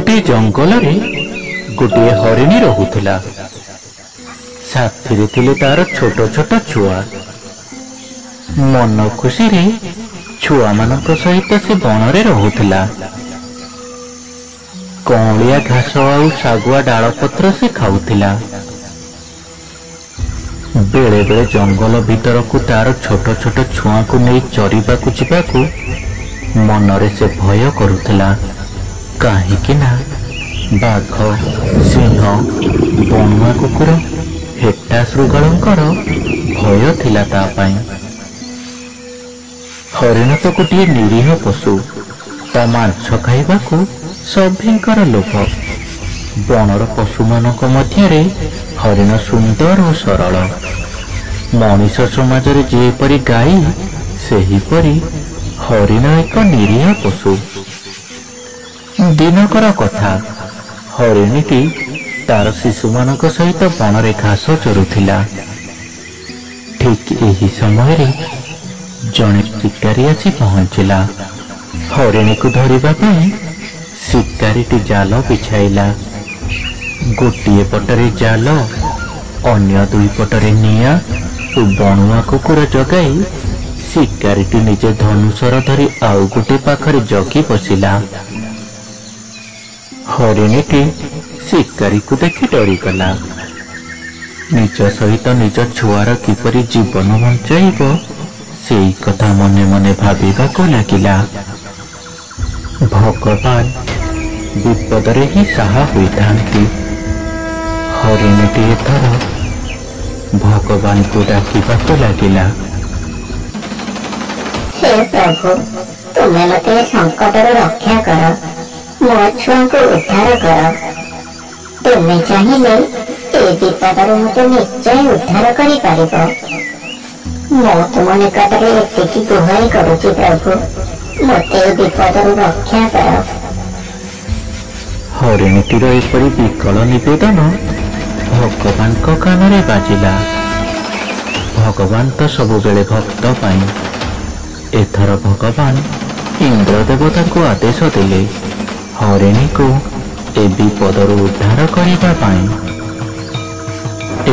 गोटे जंगल रे गोटे हरिणी रहुथिला। साथी थिले तार छोट छोट छुआ। मन खुशी रे छुआ मानक सहित से बन रे रहुथिला। कौलिया घास आउ सागुआ डाल पत्र से खाउथिला। बेले बेले जंगल भीतर को तार छोट छोट छुआ को नहीं चरिबा को जिबाकू मनरे से भय करुथिला। काहेकि ना बाघ, सिंह, बणुआ कुकुर, हेटा शृगालंकर भय थिला ता पाई। हरिण तो गोटे निरीह पशु, ता मांस खाइबाकू सभिंकर लोभ। बणर पशु मानक मध्यरे हरिण सुंदर और सरल। मनीष समाज रे जेपरि गाई सेहीपरि हरिण एक निरीह पशु। दिनकर कथा, हरिणीटी तार शिशु मानक सहित बन घास चरुथिला। ठीक यही समय रे जने शिकारी आसी पहुंचला। हरिणी को धरिबा पई शिकारीटी जाल बिछाइला। गोटिए पटरे जाल, अन्य दुई पटरे निया और बणुआ कुकुर जगाई शिकारीटी निजे धनुषर धरी आउ गोटे पाखरे जगी बसिला। हरिणीटी शिकारी को देखि डरीगला। निज सहित निज छुआर किपरि जीवन बंचाइब सेई कथा मने मने भाबिबाको लागिला। भगवान विपदरे ही साहा होइथांती। हरिणीटी एथर भगवान को डाकिबाको लागिला। हे प्रभु, तुमे मते संकटରୁ रक्षा कर, मो छुआ को उद्धार कर। तुमे चाहिए ए विपदରୁ मते निश्चय उद्धार करि पारिब। मो तुम निकटरे एतिकी गुहारि करुछि प्रभु, मते ए विपदରୁ रक्षा कर। हरिणीटीर एपरि विकल निवेदन भगवान को कान रे बाजिला। भगवान तो सबुबेले भक्त पाई। एथर भगवान इंद्र देवता को आदेश देले हरिणी को ए विपदରୁ उद्धार करिबा पाई।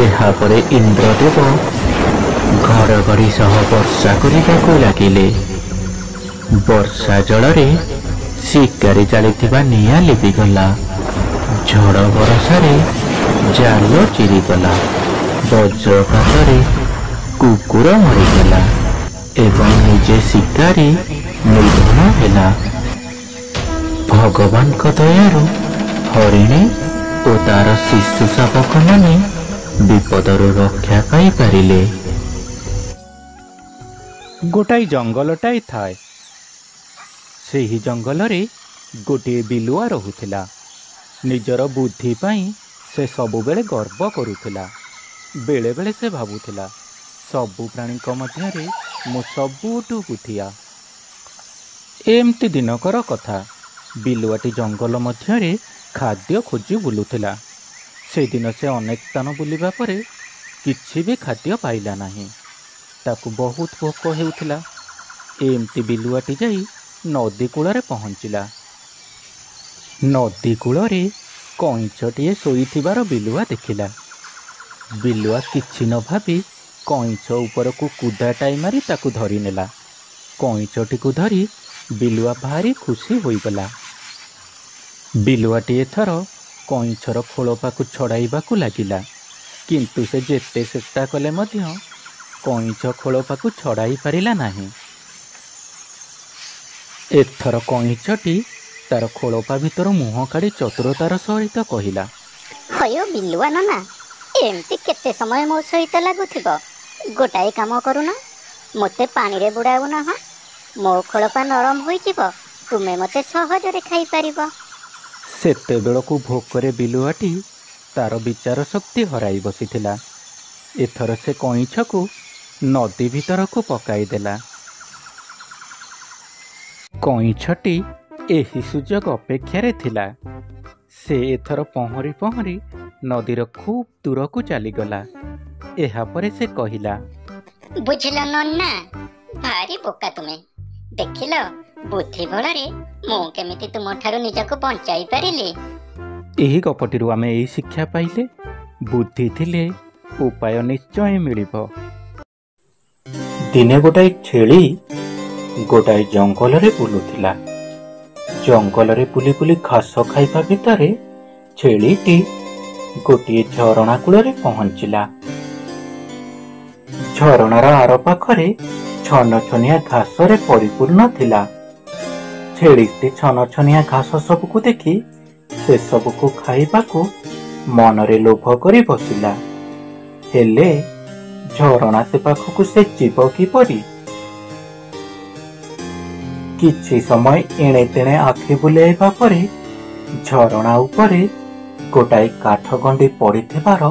एहा परे इंद्रदेव घड़घड़ी सह वर्षा करिबाको लागिले। वर्षा जलरे शिकारी जालिथिबा निया लिभिगला। झड़ बरसारे जाल चिरीगला। वज्रपातरे कुकुर मरीगला एवं निजे शिकारी निर्धन हेला। भगवान को दयारू हरिणी और तार शिशु शावक माने विपदरू रक्षा पाई पारिले। गोटाई जंगलटाई थाए। सेही जंगल रे गोटे बिलुआ रहुथिला। निजर बुद्धि पाई से सबुबेले गर्व करुथिला। बेले बेले से भाबुथिला, सबु प्राणी मध्यरे मु सबुठु बुद्धिया। एमती दिनकर कथा। बिलुआटी जंगल मध्यरे खाद्य खोजी बुलुथिला। से दिन से अनेक स्थान बुलिबा परे किछि भी खाद्य पाइला नाही। ताकू बहुत भोक हेउथिला। एमती बिलुआटी जाई नदी कूଳରେ पहुंचिला। नदी कूଳରେ कଇଁଛଟିଏ ଶୋଇଥିବାର ବିଲୁଆ ଦେଖିଲା। ବିଲୁଆ କିଛି ନ ଭାବି କଇଁଛ ଉପରକୁ କୁଦାଟାଇ ମାରି ତାକୁ ଧରି ନେଲା। କଇଁଛଟିକୁ ଧରି ବିଲୁଆ ଭାରି ଖୁସି ହୋଇଗଲା। ବିଲୁଆଟି ଏଥର କଇଁଛର ଖୋଳପାକୁ ଛଡ଼ାଇବାକୁ ଲାଗିଲା। କିନ୍ତୁ ସେ ଯେତେ ଚେଷ୍ଟା କଲେ ମଧ୍ୟ କଇଁଛ ଖୋଳପାକୁ ଛଡ଼ାଇ ପାରିଲା ନାହିଁ। ଏଥର କଇଁଛଟି ତାର ଖୋଳପା ଭିତରୁ ମୁହଁ କାଢ଼ି ଚତୁରତାର ସହିତ କହିଲା, ହୟ ବିଲୁଆ ନନା, ଏମିତି କେତେ ସମୟ ମୋ ସହିତ ଲାଗୁଥିବ? ଗୋଟାଏ କାମ କରୁନ, ମୋତେ ପାଣିରେ ବୁଡ଼ାଉ ନାହଁ। ମୋ ଖୋଳପା ନରମ ହୋଇଯିବ, ତୁମେ ମୋତେ ସହଜରେ ଖାଇପାରିବ। ସେତେବେଳକୁ ଭୋକରେ ବିଲୁଆଟି ତାର ବିଚାର ଶକ୍ତି ହରାଇ ବସିଥିଲା। ଏଥର ସେ କଇଁଛକୁ ନଦୀ ଭିତରକୁ ପକାଇଦେଲା। କଇଁଛଟି ଏହି ସୁଯୋଗ ଅପେକ୍ଷାରେ ଥିଲା। ସେ ଏଥର ପହଁରି ପହଁରି ନଦୀର ଖୁବ୍ ଦୂରକୁ ଚାଲିଗଲା। ଏହାପରେ ସେ କହିଲା, ବୁଝିଲ ନନା, ଭାରି ବୋକା ତୁମେ। ଦେଖିଲ ବୁଦ୍ଧି ବଳରେ ମୁଁ କେମିତି ତୁମଠାରୁ ନିଜକୁ ବଞ୍ଚାଇ ପାରିଲି। ଏହି ଗପଟିରୁ ଆମେ ଏହି ଶିକ୍ଷା ପାଇଲେ, ବୁଦ୍ଧି ଥିଲେ ଉପାୟ ନିଶ୍ଚୟ ମିଳିବ। ଦିନେ ଗୋଟାଏ ଛେଳି ଗୋଟାଏ ଜଙ୍ଗଲରେ ବୁଲୁଥିଲା। ଜଙ୍ଗଲରେ ବୁଲି ବୁଲି ଘାସ ଖାଇବା ଭିତରେ ଛେଳିଟି ଗୋଟିଏ ଝରଣା କୂଳରେ ପହଞ୍ଚିଲା। ଝରଣାର ଆର ପାଖରେ ଛନଛନିଆ ଘାସରେ ପରିପୂର୍ଣ୍ଣ ଥିଲା। ଛେଳିଟି ଛନଛନିଆ ଘାସ ସବୁକୁ ଦେଖି ସେସବୁକୁ ଖାଇବାକୁ ମନରେ ଲୋଭ କରି ବସିଲା। ହେଲେ ଝରଣା ସେ ପାଖକୁ ସେ ଯିବ କିପରି? କିଛି ସମୟ ଏଣେ ତେଣେ ଆଖି ବୁଲାଇବା ପରେ ଝରଣା ଉପରେ ଗୋଟାଏ କାଠ ଗଣ୍ଡି ପଡ଼ିଥିବାର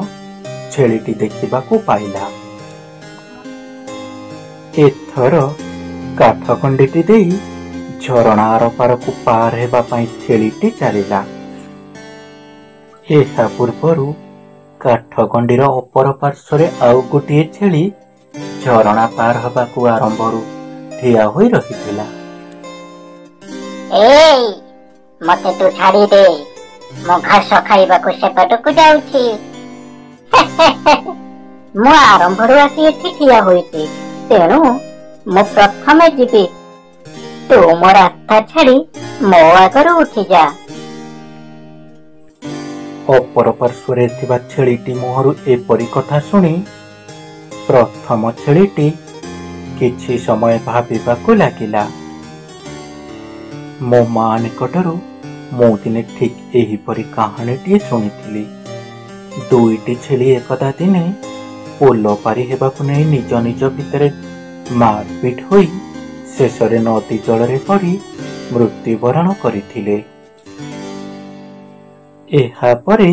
ଛେଳିଟି ଦେଖିବାକୁ ପାଇଲା। ଏଥର କାଠ ଗଣ୍ଡିଟି ଦେଇ ଝରଣା ଆରପାରକୁ ପାର ହେବା ପାଇଁ ଛେଳିଟି ଚାଲିଲା। ଏହା ପୂର୍ବରୁ କାଠ ଗଣ୍ଡିର ଅପର ପାର୍ଶ୍ୱରେ ଆଉ ଗୋଟିଏ ଛେଳି ଝରଣା ପାର ହେବାକୁ ଆରମ୍ଭରୁ ଠିଆ ହୋଇ ରହିଥିଲା। ଏଇ ମତେ ତୁ ଛାଡ଼ି ଦେ, ମୁଁ ଘାସ ଖାଇବାକୁ ସେପଟକୁ ଯାଉଛି। ମୁଁ ଆରମ୍ଭରୁ ଆସି ଏଠି ଠିଆ ହୋଇଛି, ତେଣୁ ମୁଁ ପ୍ରଥମେ ଯିବି। ତୁ ମୋ ରାସ୍ତା ଛାଡ଼ି ମୋ ଆଗରୁ ଉଠିଯା। ଅପର ପାର୍ଶ୍ୱରେ ଥିବା ଛେଳିଟି ମୁହଁରୁ ଏପରି କଥା ଶୁଣି ପ୍ରଥମ ଛେଳିଟି କିଛି ସମୟ ଭାବିବାକୁ ଲାଗିଲା। ମୋ ମା ନିକଟରୁ ମୁଁ ଦିନେ ଠିକ୍ ଏହିପରି କାହାଣୀଟିଏ ଶୁଣିଥିଲି। ଦୁଇଟି ଛେଳି ଏକଦା ଦିନେ ପୋଲ ପାରି ହେବାକୁ ନେଇ ନିଜ ନିଜ ଭିତରେ ମାରପିଟ ହୋଇ ଶେଷରେ ନଦୀ ଜଳରେ ପଡ଼ି ମୃତ୍ୟୁବରଣ କରିଥିଲେ। ଏହାପରେ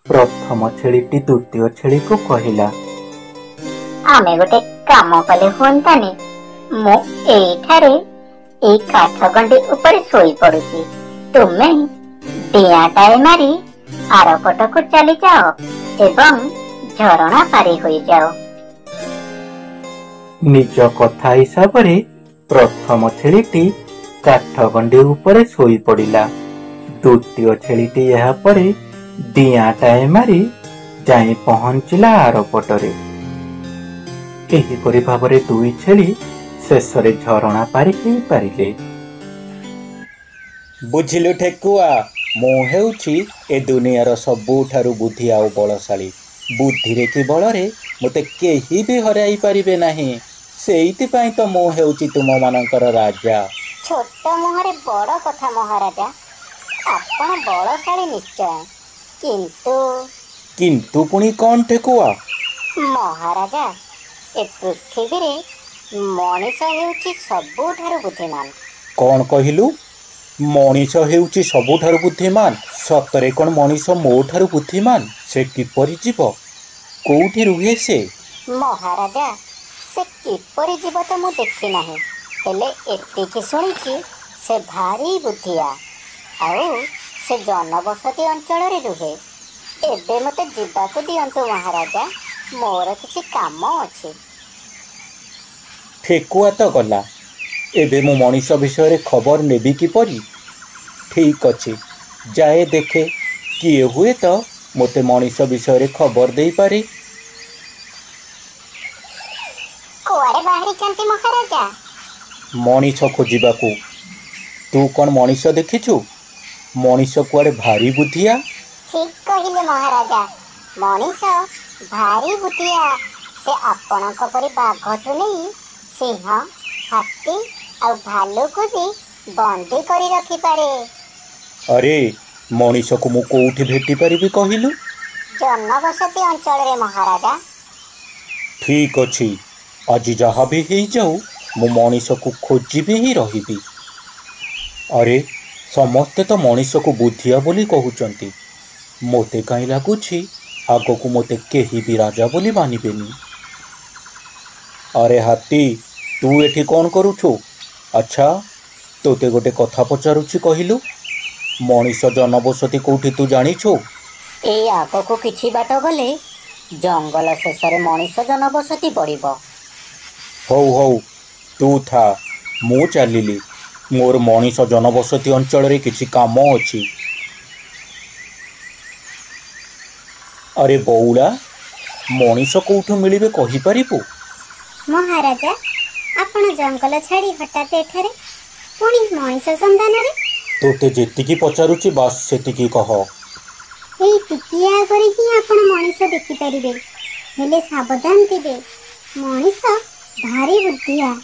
ପ୍ରଥମ ଛେଳିଟି ଦ୍ୱିତୀୟ ଛେଳିକୁ କହିଲା, ଆମେ ଗୋଟେ କାମ କଲେ ହୁଅନ୍ତାନି? ମୁଁ ଏଇଠାରେ ଏଇ କାଠ ଗଣ୍ଡି ଉପରେ ଶୋଇ ପଡୁଛି, ତୁମେ ଡିଆଁଟାଏ ମାରି ଆରପଟକୁ ଚାଲିଯାଅ ଏବଂ ଝରଣା ପାରି ହୋଇଯାଅ। ନିଜ କଥା ହିସାବରେ ପ୍ରଥମ ଛେଳିଟି କାଠ ଗଣ୍ଡି ଉପରେ ଶୋଇ ପଡ଼ିଲା। ଦ୍ୱିତୀୟ ଛେଳିଟି ଏହାପରେ ଡିଆଁଟାଏ ମାରି ଯାଇ ପହଞ୍ଚିଲା ଆରପଟରେ। ଏହିପରି ଭାବରେ ଦୁଇ ଛେଳି ଶେଷରେ ଝରଣା ପାରି ହେଇପାରିଲେ। ବୁଝିଲୁ ଠେକୁଆ, ମୁଁ ହେଉଛି ଏ ଦୁନିଆର ସବୁଠାରୁ ବୁଦ୍ଧି ଆଉ ବଳଶାଳୀ। ବୁଦ୍ଧିରେ କି ବଳରେ ମୋତେ କେହି ବି ହରାଇ ପାରିବେ ନାହିଁ। ସେଇଥିପାଇଁ ତ ମୁଁ ହେଉଛି ତୁମମାନଙ୍କର ରାଜା। ଛୋଟ ମୁହଁରେ ବଡ଼ କଥା ମହାରାଜା, ଆପଣ ବଳଶାଳୀ ନିଶ୍ଚୟ, କିନ୍ତୁ ପୁଣି କ'ଣ ଠେକୁଆ? ମହାରାଜା, ଏ ପୃଥିବୀରେ ମଣିଷ ହେଉଛି ସବୁଠାରୁ ବୁଦ୍ଧିମାନ। କ'ଣ କହିଲୁ? ମଣିଷ ହେଉଛି ସବୁଠାରୁ ବୁଦ୍ଧିମାନ? ସତରେ କ'ଣ ମଣିଷ ମୋ ଠାରୁ ବୁଦ୍ଧିମାନ? ସେ କିପରି ଯିବ? କୋଉଠି ରୁହେ ସେ? ମହାରାଜା, ସେ କିପରି ଯିବ ତ ମୁଁ ଦେଖି ନାହିଁ, ହେଲେ ଏତିକି ଶୁଣିଛି ସେ ଭାରି ବୁଦ୍ଧିଆ, ଆଉ ସେ ଜନବସତି ଅଞ୍ଚଳରେ ରୁହେ। ଏବେ ମୋତେ ଯିବାକୁ ଦିଅନ୍ତୁ ମହାରାଜା, ମୋର କିଛି କାମ ଅଛି। ଠେକୁଆ ତ ଗଲା, ଏବେ ମୁଁ ମଣିଷ ବିଷୟରେ ଖବର ନେବି କିପରି? ଠିକ୍ ଅଛି, ଯାଏ ଦେଖେ କିଏ ହୁଏ ତ ମୋତେ ମଣିଷ ବିଷୟରେ ଖବର ଦେଇପାରେ। କୁଆଡ଼େ ବାହାରିଛନ୍ତି ମହାରାଜା? ମଣିଷ ଖୋଜିବାକୁ। ତୁ କ'ଣ ମଣିଷ ଦେଖିଛୁ? ମଣିଷ କୁଆଡ଼େ ଭାରି ବୁଦ୍ଧିଆ। ଠିକ୍ କହିଲେ ମହାରାଜା, ମଣିଷ ଭାରି ବୁଦ୍ଧିଆ। ସେ ଆପଣଙ୍କ ପରି ବାଘଠୁ ନେଇ ସିଂହ, ହାତୀ ଆଉ ଭାଲୁକୁ ବି ବନ୍ଦୀ କରି ରଖିପାରେ। ଆରେ, ମଣିଷକୁ ମୁଁ କୋଉଠି ଭେଟି ପାରିବି କହିଲୁ? ଜନବସତି ଅଞ୍ଚଳରେ ମହାରାଜା। ଠିକ୍ ଅଛି, ଆଜି ଯାହା ବି ହେଇଯାଉ ମୁଁ ମଣିଷକୁ ଖୋଜିବି ହିଁ ରହିବି। ଆରେ, ସମସ୍ତେ ତ ମଣିଷକୁ ବୁଦ୍ଧିଆ ବୋଲି କହୁଛନ୍ତି। ମୋତେ କାହିଁ ଲାଗୁଛି ଆଗକୁ ମୋତେ କେହି ବି ରାଜା ବୋଲି ମାନିବେନି। ଆରେ ହାତୀ, ତୁ ଏଠି କ'ଣ କରୁଛୁ? ଆଚ୍ଛା, ତୋତେ ଗୋଟେ କଥା ପଚାରୁଛି, କହିଲୁ ମଣିଷ ଜନବସତି କୋଉଠି ତୁ ଜାଣିଛୁ? ଏଇ ଆଗକୁ କିଛି ବାଟ ଗଲେ ଜଙ୍ଗଲ ଶେଷରେ ମଣିଷ ଜନବସତି ପଡ଼ିବ। ହଉ ହଉ, ତୁ ଥା, ମୁଁ ଚାଲିଲି। मोर मनीष जनबसती अंचल किसी काम अछि। अरे बौला, मनीष कौठु मिलिबे कहि परिबु? महाराजा, आपण जंगल छाड़ी हठात एठारे पुणी मनीष संधान? तोते जेतिकी पचारुची बास सेतिकी कह। एई टिकिया आगरे ही आपण मनीष देखि परिबे, हेले सावधान थिबे, मनीष भारी बुद्धिया।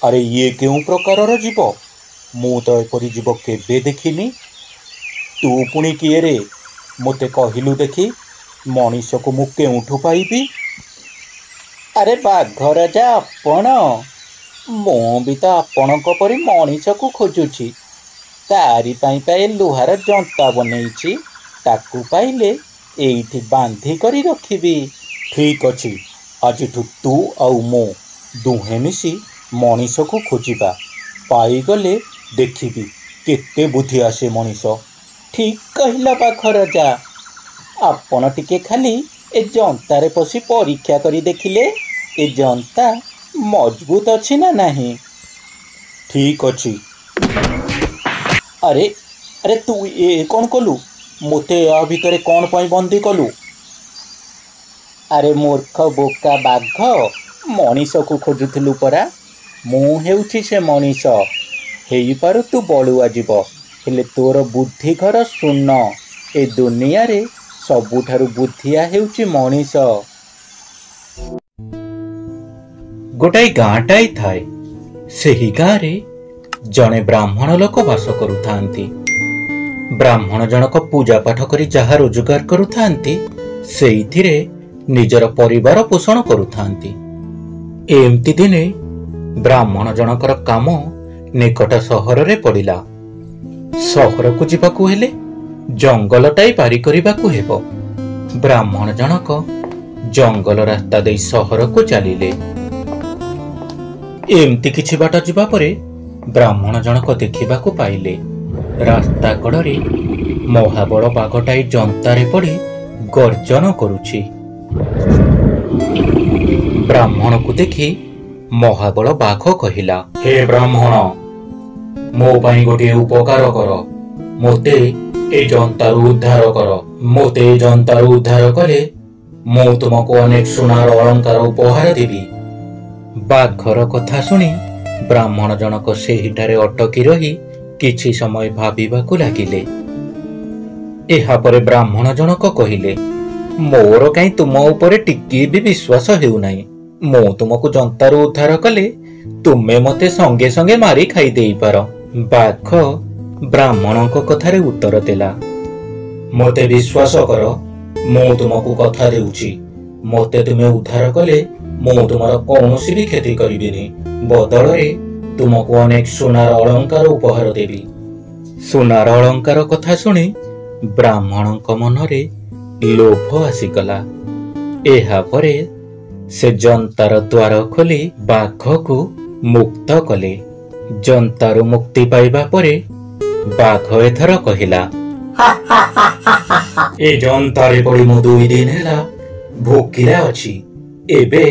अरे ये केउ प्रकारर जीव? मु तो एपरी जीव केबे देखिनी। तू पुणी किए रे? मते कहिलु देखी, मनीष को मु केउठु पाइबी? अरे बाघ राजा आपण, मु भी तो आपणक परी मनीष को खोजुची। तारी पाई पाए लुहार जंता बनईची, ताकू पाइले एइठी बांधी करी रखिबी। ठीक अछि, आजिठु तू आउ मो दुहे मिसी मनीष को खोजिबा। पाइगले देखिबी केते बुद्धि आसे मनीष। ठीक कहिला बाघ राजा। आपण टिके खाली ए जंतारे पसी परीक्षा करी देखिले ए जंता मजबूत अछि ना नहीं। ठीक अछि। अरे अरे तू ये कौन कलु? मोते या भितरे कौन पाई बंदी कलु? अरे मूर्ख बोका बाघ, मनीष को खोजुथिलु परा। मु हेउछि से मनीष। हेई पारु तू बळुआ जीव, हेले तोर बुद्धि घर शून्य। ए दुनिया रे सबुठारु बुद्धिया हेउछि मनीष। गोटाई गाँटाई थाए। सेही गाँरे जणे ब्राह्मण लोक बास करुथांती। ब्राह्मण जनक पूजा पाठ करी जहा रोजगार करुथांती, सेइथिरे निजर परिवार पोषण करुथांती। एमती दिने ब्राह्मण जनकर काम निकट सहर रे पड़िला। सहर को जिबाकु हेले जंगलटाई पारी करिबाकु हेबो। ब्राह्मण जनक जंगल रास्ता देई सहर को चलिले। एमती किछि बाट जिबा परे ब्राह्मण जनक देखिबाकु पाइले रास्ता कड़े महाबल बाघटाई जंतारे पड़ी गर्जन करुछि। ब्राह्मण को देखि महाबल बाघ कहिला, हे ब्राह्मण, मो पाई गोटे उपकार कर। मोते ए जंतारु उद्धार कर। मोते ए जंतारु उद्धार कले मु तुमको अनेक सुनार अलंकार उपहार देबी। बाघर कथा शुणी ब्राह्मण जनक सेहिठारे अटकी रही किछि समय भाबिबाकु लागिले। एहा परे ब्राह्मण जनक कहिले, मोर काई तुम उपरे टिकी भी विश्वास हेउ नाही। मु तुमको जंतारु उद्धार कले तुमे मते संगे संगे मारी खाई देई पार। बाघ ब्राह्मणक कथारे उत्तर देला, मते विश्वास कर, मु तुमको कथा देउछि। मते तुमे उद्धार कले मु तुमर कौनसी भी क्षति करिबिनी। बदଳରେ तुमको अनेक सुनार अलंकार उपहार देबी। सुनार अलंकार कथा शुणी ब्राह्मणक मनरे लोभ आसीगला। एहा परे से जंतार द्वार खोली बाघ को मुक्त कले। जंतारु मुक्ति पाइबा परे बाघ एथर कहिला, ए जंतारे पड़ी मु 2 दिन हेला भोकिला अछि। एबे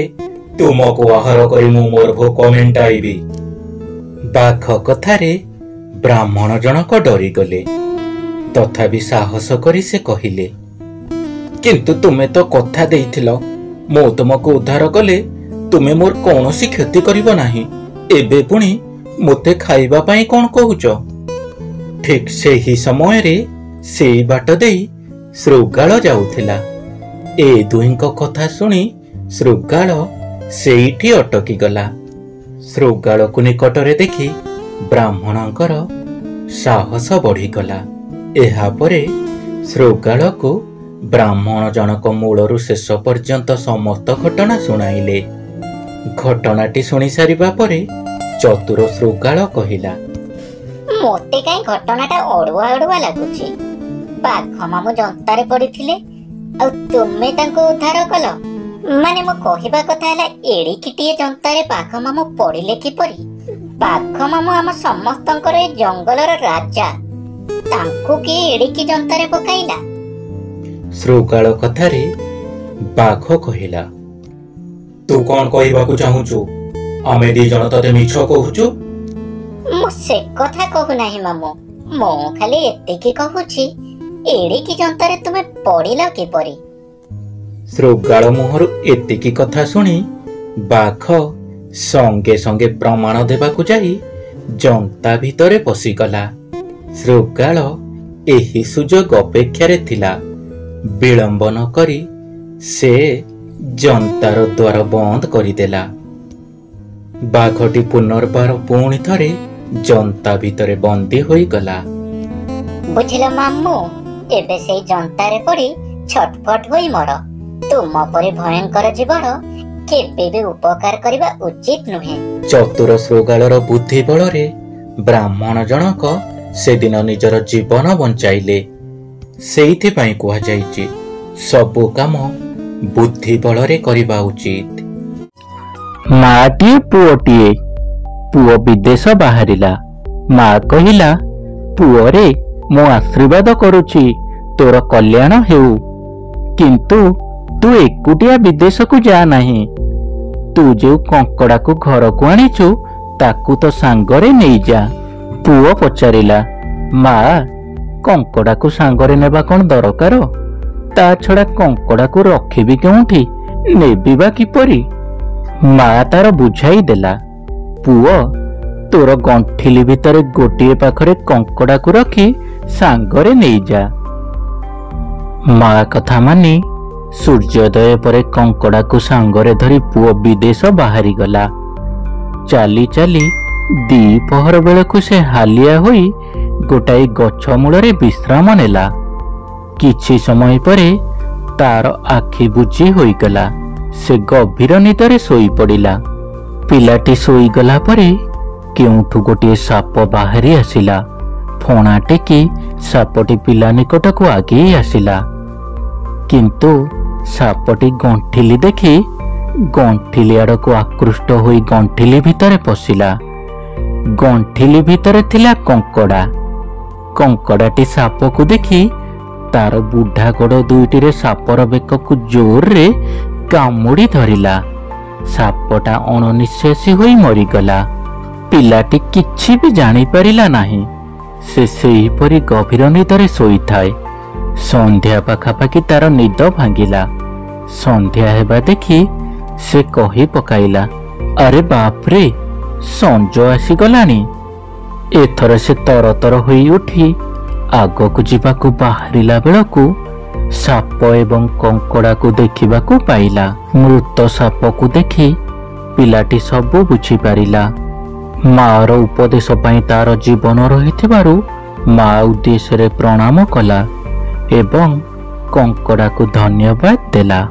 तुमको आहार करी मु मोर भोक मेंटाइबी। बाघ कथारे ब्राह्मण जनक डरी गले, तथापि साहस करी से कहिले, किंतु तुमे तो कथा देइथिलो मु तुमको उद्धार कले तुमे मोर कौनसी क्षति करिबो नाही। एबे पुणी मोते खाइबा पाई कोन कहूच? ठीक सेही समय रे सेई बाट देई श्रृगाल जाउथिला। ए दुहींक कथा शुणी श्रृगाल सेईठी अटकी गला। श्रृगाल को निकटरे देखि ब्राह्मणकर साहस बढ़ीगला। एहा परे श्रृगाल को ब्राह्मण जनक मूलरू शेष पर्यंत समस्त घटना शुणाइले। घटनाटी शुणी सारिबा परे चतुर श्रृगाल कहिला, मोते काई घटनाटा अड़ुआ अड़ुआ लागुछि। बाघ मामू जंतारे पड़िथिले आ तुमे तांको उद्धार कल। माने मो कहिबा कथा हला एड़िकिटिए जंतारे बाघ मामू पड़िले किपरि? बाघ मामू आम समस्तंकर ए जंगलर राजा, तांको कि एड़िकी जंतारे पकाइला? श्रृगाल कथारे बाघ कहिला, तू कौन कहिबाकु चाहुछु? आमे दी जण तते मिछ कहूचु। मु से कथा कहू नाही मामू, मु खाली एतिकी कहूची एड़िकी जंतारे तुमे पड़िला किपरि। श्रोगाळ मुहरु एतिकी कथा शुणी बाघ संगे संगे प्रमाण देबाकू जाई जंता भितरे पशिगला। श्रोगाळ एही सुजोग अपेक्षारे थिला। विलंब न करी से जंतार द्वार बंद करिदेला। बाघटी पुनर्बार पुणी थरे जंता भितरे बंदी होई गला। बुझिला मामू, एबे से जंतारे पड़ी छटपट होई मर। तुम परे भयंकर जीवन केबे भी उपकार करिबा उचित नुहे। चतुर श्रोगाळर बुद्धि बଳରେ ब्राह्मण जनक सेदिन निजर जीवन बंचाइले। सेइथि पई कुहा जाईची सबु काम बुद्धि बଳରେ करिबा उचित। माटीए पुओटीए, पुओ विदेश बाहरिला। माँ कहिला, पुओ रे मु आशीर्वाद करुची तोर कल्याण हेउ, किंतु तू एकुटिया विदेश को जा नहीं। तू जो कंकड़ा को घर को आनीचु ताकू तो सांगरे नहीं जा। पुओ पचारिला, माँ कंकड़ा को सांगरे नेबा कौन दरकार? ता छड़ा कंकड़ा को रखिबी केउठी, नेबी बा किपरि? माँ तार बुझाई देला, पुओ तोर गंठिली भितरे गोटिए पाखरे कंकड़ा को रखी सांगरे नहीं जा। माँ कथा मानी सूर्योदय परे कंकड़ा को सांगरे धरी पुओ विदेश बाहरी गला। चाली चाली दी पहर बेलकु से हालिया होई गोटाई गछ मूलरे विश्राम नेला। किछि समय परे तार आखि बुझी होई गला। से गभीर निदरे सोई पड़िला। पिलाटी सोई गला परे केउठु गोटे साप बाहरी आसिला। फणा टेकी सापटी पिला निकट को आगे आसिला, किंतु सापटी गंठिली देखी गंठिली आड़ को आकृष्ट होई गंठिली भितरे पशिला। गंठिली भितरे थिला कंकड़ा। कंकड़ाटी साप को देखी तार बुढ़ा गोड़ दुईटी रे सापर बेक को जोर रे कामुड़ी धरिला। सापटा अणनिश्वासी होई मरीगला। पिलाटी किछि भी जानी परिला नाही। से सेही परी गभीर निदरे सोई थाए। संध्या पाखापाखि तार निद भांगिला। संध्या हेबा देखी से कही पकाइला, अरे बाप रे, संज आसी गलानी। एथर से तरतर होई उठी आगकू जीवाकू बाहरिला बेलकू साप एवं कंकड़ा को देखिबाकू पाइला। मृत साप को देखी पिलाटी सबु बुझी पारिला। मार उपदेश पाई तार जीवन रहिथिबारु माँ उद्देश्य रे प्रणाम कला एवं कंकड़ा को धन्यवाद देला।